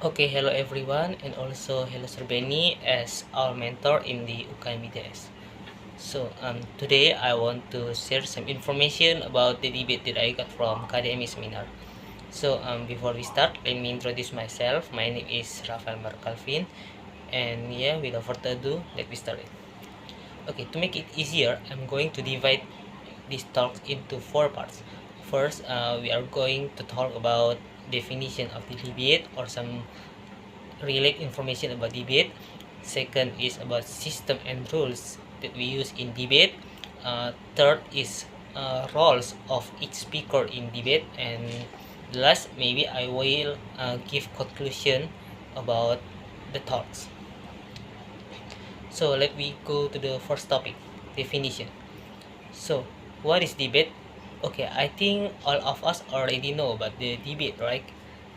Okay, hello everyone, and also hello Sir Benny as our mentor in the UKMDS. Today I want to share some information about the debate that I got from KDMI Seminar. Before we start, let me introduce myself. My name is Rafael Mario Calvin, and yeah, without further ado, let me start it. Okay, to make it easier, I'm going to divide this talk into four parts. First, we are going to talk about definition of the debate or some relate information about debate. Second is about system and rules that we use in debate. Third is roles of each speaker in debate, and last maybe I will give conclusion about the talks. So let me go to the first topic, definition. So what is debate? Okay, I think all of us already know about the debate, right?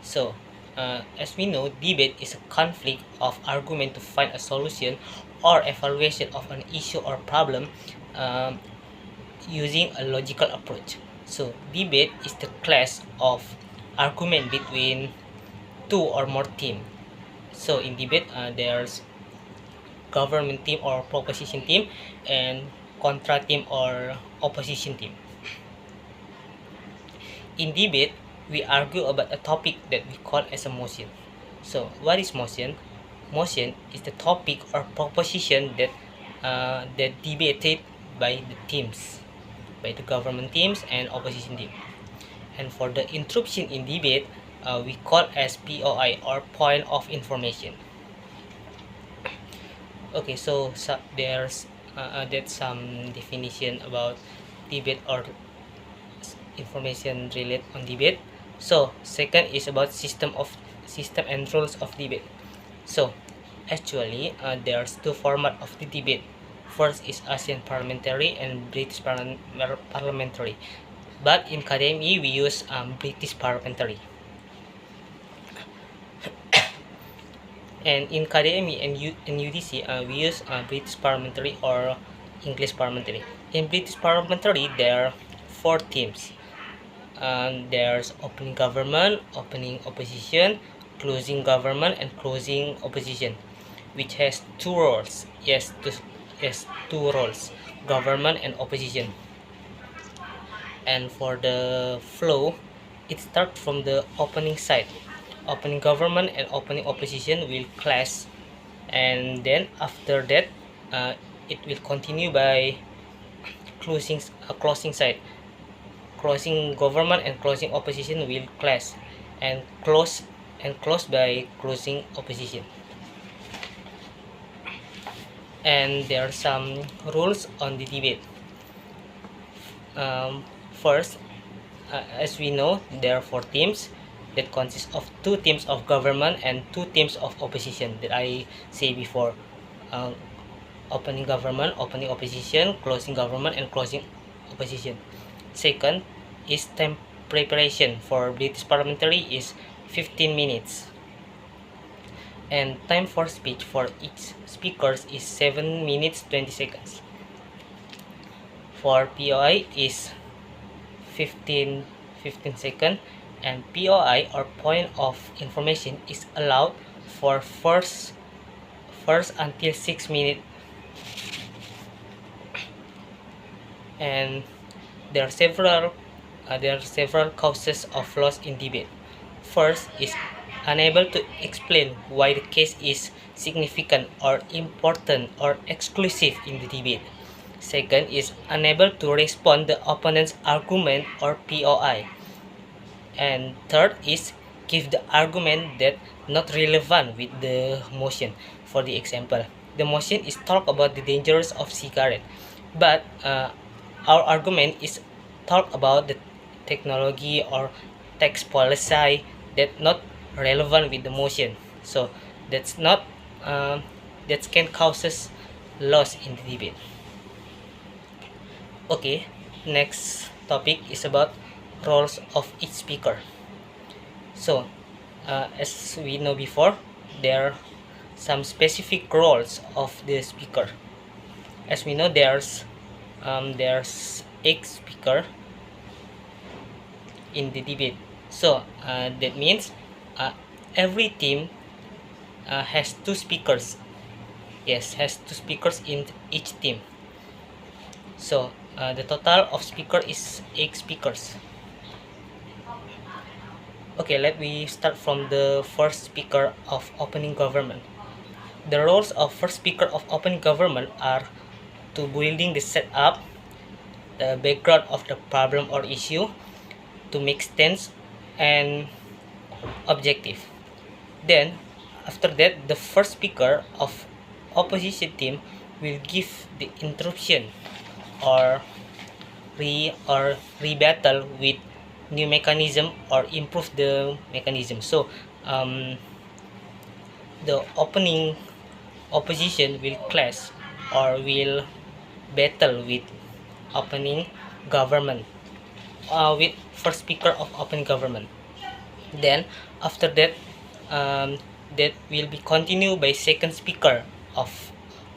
So, as we know, debate is a conflict of argument to find a solution or evaluation of an issue or problem um, using a logical approach. So, debate is the clash of argument between two or more teams. So, in debate, there's government team or proposition team and contra team or opposition team. In debate, we argue about a topic that we call as a motion. So, what is motion? Motion is the topic or proposition that debated by the teams, by the government teams and opposition team. And for the interruption in debate, we call as POI or point of information. Okay, so there's that's some definition about debate or information related on debate. So second is about system and rules of debate. So actually there's two format of the debate. First is Asian parliamentary and British parliamentary, but in KDMI we use British parliamentary, and in KDMI and UDC we use British parliamentary or English parliamentary. In British parliamentary there are four teams. There's opening government, opening opposition, closing government, and closing opposition, which has two roles. Yes, two roles, government and opposition. And for the flow, it starts from the opening side. Opening government and opening opposition will clash, and then after that, uh, it will continue by closing side. Closing government and closing opposition will clash, and close by closing opposition. And there are some rules on the debate. First, as we know, there are four teams that consist of two teams of government and two teams of opposition that I say before. uh, Opening government, opening opposition, closing government, and closing opposition. Second is time preparation. For British parliamentary is 15 minutes, and time for speech for each speakers is 7 minutes 20 seconds. For POI is 15 seconds, and POI or point of information is allowed for first until 6 minutes. And there are several causes of loss in debate. First is unable to explain why the case is significant or important or exclusive in the debate. Second is unable to respond the opponent's argument or POI. And third is give the argument that not relevant with the motion. For the example, the motion is talk about the dangers of cigarette, but our argument is talk about the technology or tax policy that not relevant with the motion. So that's not that can causes loss in the debate. Okay, next topic is about roles of each speaker. So as we know before, there are some specific roles of the speaker. As we know, there's 8 speaker in the debate. So that means every team has two speakers. Yes, has two speakers in each team. So the total of speaker is 8 speakers. Okay, let me start from the first speaker of opening government. The roles of first speaker of opening government are to building the setup, the background of the problem or issue, to make stance and objective. Then, after that, the first speaker of opposition team will give the interruption or rebuttal with new mechanism or improve the mechanism. So, the opening opposition will clash or will battle with opening government, with first speaker of open government. Then after that, that will be continued by second speaker of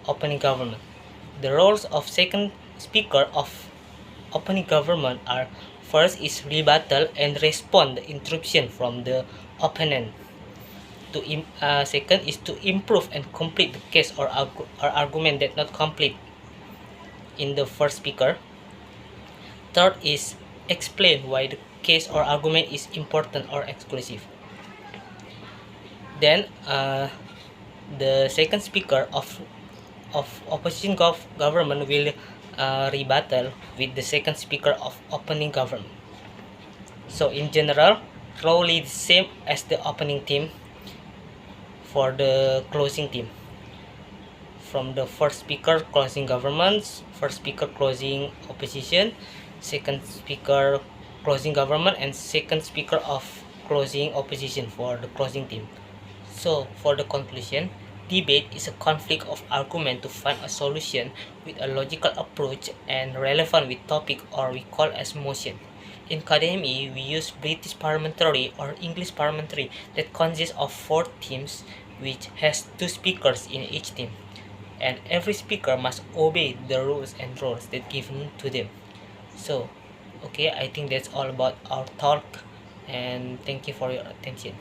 opening government. The roles of second speaker of opening government are: first is rebuttal and respond the interruption from the opponent. Second is to improve and complete the case or argument that not complete in the first speaker. Third is explain why the case or argument is important or exclusive. Then the second speaker of opposition government will rebuttal with the second speaker of opening government. So in general, role is the same as the opening team for the closing team. From the first speaker closing governments, first speaker closing opposition, second speaker closing government, and second speaker of closing opposition for the closing team. So for the conclusion, debate is a conflict of argument to find a solution with a logical approach and relevant with topic, or we call as motion. In KDMI, we use British parliamentary or English parliamentary that consists of 4 teams which has 2 speakers in each team, and every speaker must obey the rules and roles that given to them. So okay, I think that's all about our talk, and thank you for your attention.